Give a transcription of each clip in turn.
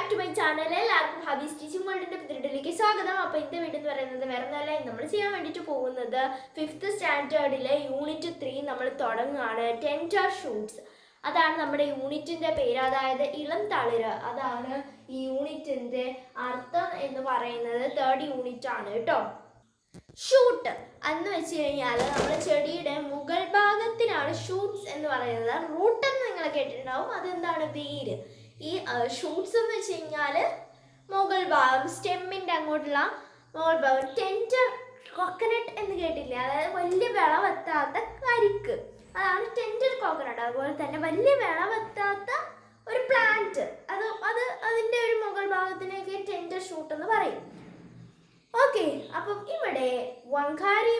Back to my channel. എല്ലാവർക്കും ഹബീസ് teaching വേൾഡിന്റെ പുതിയതിലേക്ക് സ്വാഗതം. അപ്പോൾ ഇന്നത്തെ വീഡിയോ എന്ന് പറയുന്നത് വേറെ ഒന്നുമല്ല, നമ്മൾ ചെയ്യാൻ വേണ്ടിയിട്ട് പോകുന്നത് 5th സ്റ്റാൻഡേർഡിലെ യൂണിറ്റ് 3 നമ്മൾ തുടങ്ങുകയാണ്. ടെൻഡർ ഷൂട്ട്സ്, അതാണ് നമ്മുടെ യൂണിറ്റിന്റെ പേര്, അതായത് ഇളം തളിര്. അതാണ് ഈ യൂണിറ്റിന്റെ അർത്ഥം എന്ന് പറയുന്നത്. 3rd യൂണിറ്റ് ആണ് കേട്ടോ. ഷൂട്ട് എന്ന് വെച്ച് കഴിഞ്ഞാൽ നമ്മൾ ചെടിയുടെ മുകൾ ഭാഗത്തിനാണ് ഷൂട്ട്സ് എന്ന് പറയുന്നത്. റൂട്ട് എന്ന് നിങ്ങൾ കേട്ടിട്ടുണ്ടാവും, അതെന്താണ്, വേര്. ഈ ഷൂട്ട്സ് എന്ന് വെച്ച് കഴിഞ്ഞാൽ മുകൾ ഭാഗം, സ്റ്റെമ്മിൻ്റെ അങ്ങോട്ടുള്ള മുകൾ ഭാഗം. ടെൻഡർ കോക്കനട്ട് എന്ന് കേട്ടില്ല, അതായത് വലിയ വിളവെത്താത്ത കരിക്ക്, അതാണ് ടെൻഡർ കോക്കനട്ട്. അതുപോലെ തന്നെ വലിയ വിളവെത്താത്ത ഒരു പ്ലാന്റ്, അതിൻ്റെ ഒരു മുകൾ ഭാഗത്തിനൊക്കെ ടെൻഡർ ഷൂട്ട് എന്ന് പറയും. ഓക്കെ, അപ്പം ഇവിടെ വങ്കാരി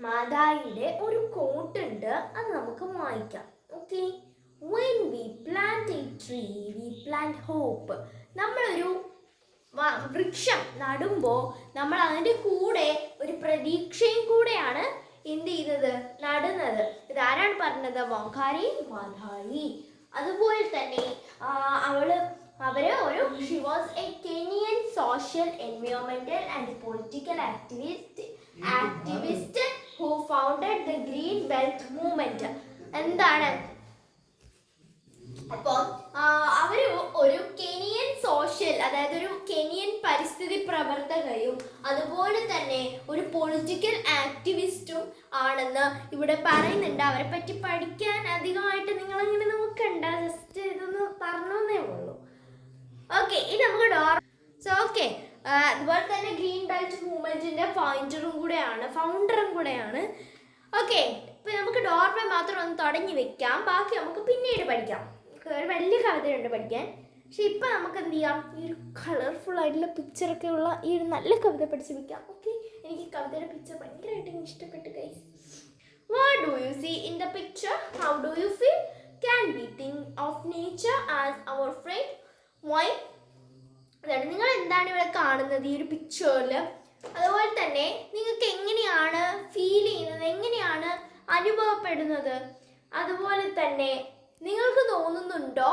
മാതായിയുടെ ഒരു കോട്ടുണ്ട്, അത് നമുക്ക് വായിക്കാം. Okay, when we plant a tree we plant hope. നമ്മളൊരു വൃക്ഷം നടുമ്പോൾ നമ്മൾ അതിൻ്റെ കൂടെ ഒരു പ്രതീക്ഷയും കൂടെയാണ് എന്ത് ചെയ്യുന്നത്, നടുന്നത്. ഇതാരാണ് പറഞ്ഞത്? വങ്കാരി മാതായി. അതുപോലെ തന്നെ she was a Kenyan social, environmental and political activist who founded the Green Belt movement. എന്താണ് അപ്പോൾ അവർ ഒരു കെനിയൻ സോഷ്യൽ, അതായത് ഒരു കെനിയൻ പരിസ്ഥിതി പ്രവർത്തകയും അതുപോലെ തന്നെ ഒരു പൊളിറ്റിക്കൽ ആക്ടിവിസ്റ്റും ആണെന്ന് ഇവിടെ പറയുന്നുണ്ട്. അവരെ പറ്റി പഠിക്കാൻ അധികമായിട്ട് നിങ്ങളങ്ങനെ നോക്കണ്ട, ജസ്റ്റ് ഇതൊന്ന് പറഞ്ഞേ ഉള്ളൂ. ഓക്കെ, ഇനി നമുക്ക് ഓക്കെ, അതുപോലെ തന്നെ ഗ്രീൻ ബെൽറ്റ് മൂവ്മെന്റിന്റെ ഫൗണ്ടറും കൂടെയാണ്. ഓക്കെ, ഇപ്പൊ നമുക്ക് ഡോർമെ മാത്രം ഒന്ന് തുടങ്ങി വെക്കാം, ബാക്കി നമുക്ക് പിന്നീട് പഠിക്കാം. ഒരു വലിയ കവിതയുണ്ട് പഠിക്കാൻ, പക്ഷെ ഇപ്പൊ നമുക്ക് എന്ത് ചെയ്യാം, ഈ ഒരു കളർഫുൾ ആയിട്ടുള്ള പിക്ചറൊക്കെ ഉള്ള ഈ ഒരു നല്ല കവിത പഠിച്ച് വെക്കാം. ഓക്കെ, എനിക്ക് കവിതയുടെ പിക്ചർ ഭയങ്കരമായിട്ട് ഇഷ്ടപ്പെട്ടു guys. What do you see in the picture? How do you feel? Can we think of nature as our friend? Why? അതാണ് നിങ്ങൾ എന്താണ് ഇവിടെ കാണുന്നത് ഈ ഒരു പിക്ചറിൽ. അതുപോലെ തന്നെ നിങ്ങൾക്ക് എങ്ങനെയാണ് ഫീൽ ചെയ്യുന്നത്, എങ്ങനെയാണ് അനുഭവപ്പെടുന്നത്, അതുപോലെ തന്നെ നിങ്ങൾക്ക് തോന്നുന്നുണ്ടോ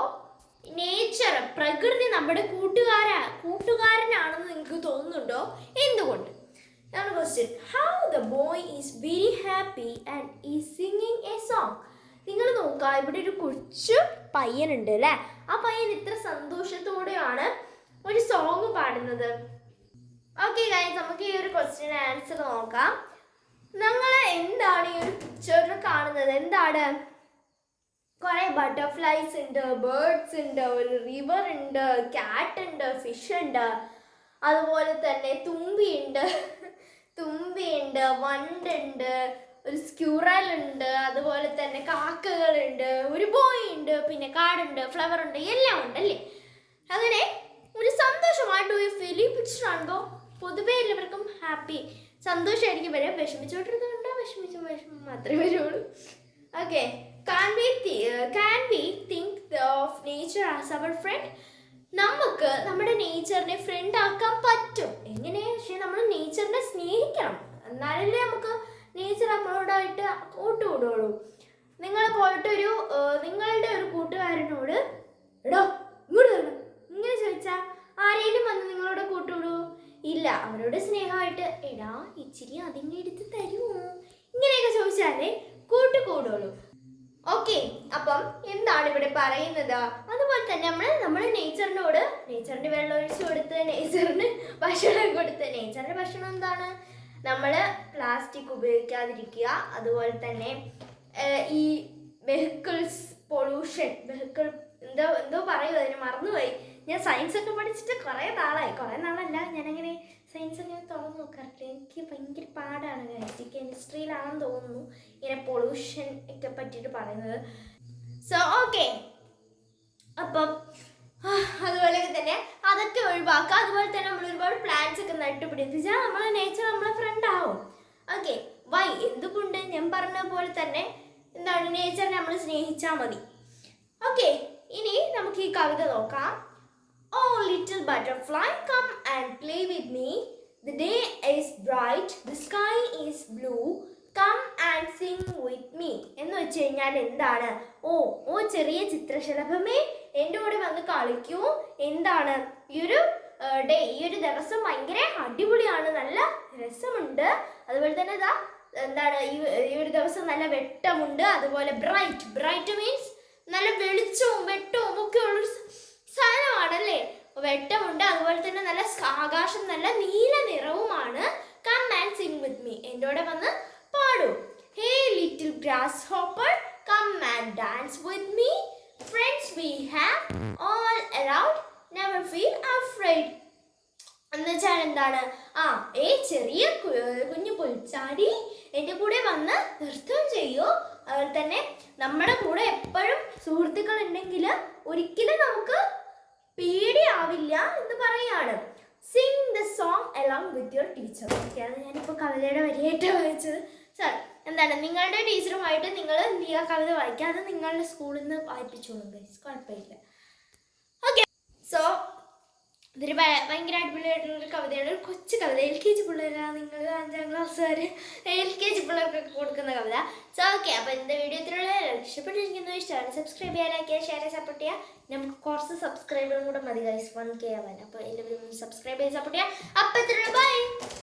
നേച്ചർ, പ്രകൃതി നമ്മുടെ കൂട്ടുകാരനാണെന്ന് നിങ്ങൾക്ക് തോന്നുന്നുണ്ടോ? എന്തുകൊണ്ട്? ഇതാണ് question. How the boy is very happy and is singing A song. നിങ്ങൾ നോക്കുക, ഇവിടെ ഒരു കൊച്ചു പയ്യനുണ്ട് അല്ലേ, ആ പയ്യൻ ഇത്ര സന്തോഷത്തോടെയാണ് ഒരു സോങ് പാടുന്നത്. ഓക്കെ ഗൈസ്, നമുക്ക് ഈ ഒരു ക്വസ്റ്റ്യൻ ആൻസർ നോക്കാം. നിങ്ങൾ എന്താണ് ഈ ഒരു പിക്ചറിൽ കാണുന്നത്? എന്താണ്? കുറെ ബട്ടർഫ്ലൈസ് ഉണ്ട്, ബേർഡ്സ് ഉണ്ട്, ഒരു റിവർ ഉണ്ട്, ക്യാറ്റ് ഉണ്ട്, ഫിഷ് ഉണ്ട്, അതുപോലെ തന്നെ തുമ്പിയുണ്ട്, വണ്ടുണ്ട്, ഒരു സ്ക്യൂറൽ ഉണ്ട്, അതുപോലെ തന്നെ കാക്കകളുണ്ട്, ഒരു ബോയ് ഉണ്ട്, പിന്നെ കാടുണ്ട്, ഫ്ലവർ ഉണ്ട്, എല്ലാം ഉണ്ട് അല്ലേ. അങ്ങനെ ഒരു സന്തോഷമായി. Do you feel? ഈ പിക്ചർ ആണോ പൊതുവേ എല്ലാവർക്കും ഹാപ്പി, സന്തോഷമായിരിക്കും വരെ. വിഷമിച്ചോണ്ടിരുന്നുണ്ടോ? വിഷമം മാത്രമേ വരുള്ളൂ. Okay, can we think of nature as our friend? നമുക്ക് നമ്മുടെ നേച്ചറിനെ ഫ്രണ്ട് ആക്കാൻ പറ്റും. എങ്ങനെ? പക്ഷെ നമ്മൾ നേച്ചറിനെ സ്നേഹിക്കണം, എന്നാലല്ലേ നമുക്ക് നേച്ചർ നമ്മളോടായിട്ട് കൂട്ടുകൂടുള്ളൂ. നിങ്ങൾ പോയിട്ടൊരു നിങ്ങളുടെ ഒരു കൂട്ടുകാരനോട് എടോ ഇങ്ങോട്ട് തരണം ഇങ്ങനെ ചോദിച്ചാൽ ആരെങ്കിലും വന്ന് നിങ്ങളോട് കൂട്ടുകൂടൂ? ഇല്ല. അവരോട് സ്നേഹമായിട്ട് എടാ ഇച്ചിരി അതിൻ്റെ അടുത്ത് തരുമോ ഇങ്ങനെയൊക്കെ ചോദിച്ചാലേ കൂട്ടുകൂടുള്ളൂ. ഓക്കെ, അപ്പം എന്താണ് ഇവിടെ പറയുന്നത്? അതുപോലെ തന്നെ നമ്മൾ നേച്ചറിന്റെ വെള്ളം ഒഴിച്ചു കൊടുത്ത്, നേച്ചറിന് ഭക്ഷണം കൊടുത്ത്. നേച്ചറിന്റെ ഭക്ഷണം എന്താണ്? നമ്മൾ പ്ലാസ്റ്റിക് ഉപയോഗിക്കാതിരിക്കുക, അതുപോലെ തന്നെ ഈ വെഹിക്കിൾസ് പൊല്യൂഷൻ, എന്തോ പറയുക, അതിന് മറന്നുപോയി. ഞാൻ സയൻസ് ഒക്കെ പഠിച്ചിട്ട് കുറേ നാളല്ല, ഞാനങ്ങനെ സയൻസ് ഒക്കെ തുറന്നു നോക്കാറില്ല, എനിക്ക് ഭയങ്കര പാടാണ്. കെമിസ്ട്രിയിലാണെന്ന് തോന്നുന്നു ഇങ്ങനെ പൊല്യൂഷൻ ഒക്കെ പറ്റിയിട്ട് പറയുന്നത്. സോ ഓക്കെ, അപ്പം അതുപോലെ തന്നെ അതൊക്കെ ഒഴിവാക്കുക. അതുപോലെ തന്നെ നമ്മൾ ഒരുപാട് പ്ലാന്റ്സ് ഒക്കെ നട്ടുപിടിപ്പിച്ചാൽ നമ്മളെ നേച്ചർ നമ്മളെ ഫ്രണ്ട് ആവും. Okay, why? എന്തുകൊണ്ട്? ഞാൻ പറഞ്ഞ പോലെ തന്നെ എന്താണ്, നേച്ചറിനെ നമ്മൾ സ്നേഹിച്ചാൽ മതി. ഓക്കെ, ഇനി നമുക്ക് ഈ കവിത നോക്കാം. Oh little butterfly, come and play with me. The day is bright, the sky is blue. Come and sing with me. എന്ന് വെച്ച് കഴിഞ്ഞാൽ എന്താണ്? ഓ ചെറിയ ചിത്രശലഭമേ, എൻ്റെ കൂടെ വന്ന് കളിക്കൂ. എന്താണ് ഈ ഒരു ദിവസം ഭയങ്കര അടിപൊളിയാണ്, നല്ല രസമുണ്ട്. അതുപോലെ തന്നെ ഇതാ എന്താണ് ഈ ഒരു ദിവസം നല്ല വെട്ടമുണ്ട്. അതുപോലെ ബ്രൈറ്റ് മീൻസ് നല്ല വെളിച്ചവും വെട്ടവും ഒക്കെ ഉള്ളൊരു സാധനമാണല്ലേ. വെട്ടമുണ്ട്, അതുപോലെ തന്നെ നല്ല ആകാശം നല്ല നീല നിറവുമാണ്. Come and sing with me, എൻ്റെ കൂടെ വന്ന് പാടൂ. Hey little grasshopper, come and dance with me. Friends we have all around, never feel afraid. എന്ന് വെച്ചാൽ എന്താണ്, ചെറിയ കുഞ്ഞു പുൽച്ചാടി എൻ്റെ കൂടെ വന്ന് നൃത്തം ചെയ്യൂ. അതുപോലെ തന്നെ നമ്മുടെ കൂടെ എപ്പോഴും സുഹൃത്തുക്കൾ ഉണ്ടെങ്കിൽ ഒരിക്കലും നമുക്ക് പേടിയാവില്ല എന്ന് പറയാണ്. Singh the song along with your teacher. Okay, അത് ഞാനിപ്പോൾ കവിതയുടെ വരിയായിട്ട് വായിച്ചത്. സാർ എന്താണ് നിങ്ങളുടെ ടീച്ചറുമായിട്ട് നിങ്ങൾ എന്ത് ചെയ്യുക, കവിത വായിക്കുക. അത് നിങ്ങളുടെ സ്കൂളിൽ നിന്ന് വായിപ്പിച്ചോളും ഗൈസ്, കുഴപ്പമില്ല. ഓക്കെ, സോ ഇതൊരു ഭയങ്കര അടിപൊളിയായിട്ടുള്ളൊരു കവിതയാണ്. ഒരു കൊച്ചു കവിത, LKG പിള്ളേരാണ്, നിങ്ങൾ 5ാം ക്ലാസ്സുകാർ LKG പിള്ളേർക്കൊക്കെ കൊടുക്കുന്ന കവിത. സോ ഓക്കെ, അപ്പോൾ ഇന്നത്തെ വീഡിയോ ഇത്രയുള്ള ഇഷ്ടപ്പെട്ടിരിക്കുന്നത് ഇഷ്ടമാണ് സബ്സ്ക്രൈബ് ചെയ്യാൻ, ലൈക്ക് ചെയ്യുക, ഷെയർ ചെയ്യാൻ, സപ്പോർട്ട് ചെയ്യുക. നമുക്ക് കുറച്ച് സബ്സ്ക്രൈബറും കൂടെ മതി ഗൈസ് 1K ആവാൻ. അപ്പോൾ എല്ലാവരും സബ്സ്ക്രൈബ് ചെയ്ത് സപ്പോർട്ട് ചെയ്യുക. അപ്പോൾ ഇത്രയുള്ള ബൈ.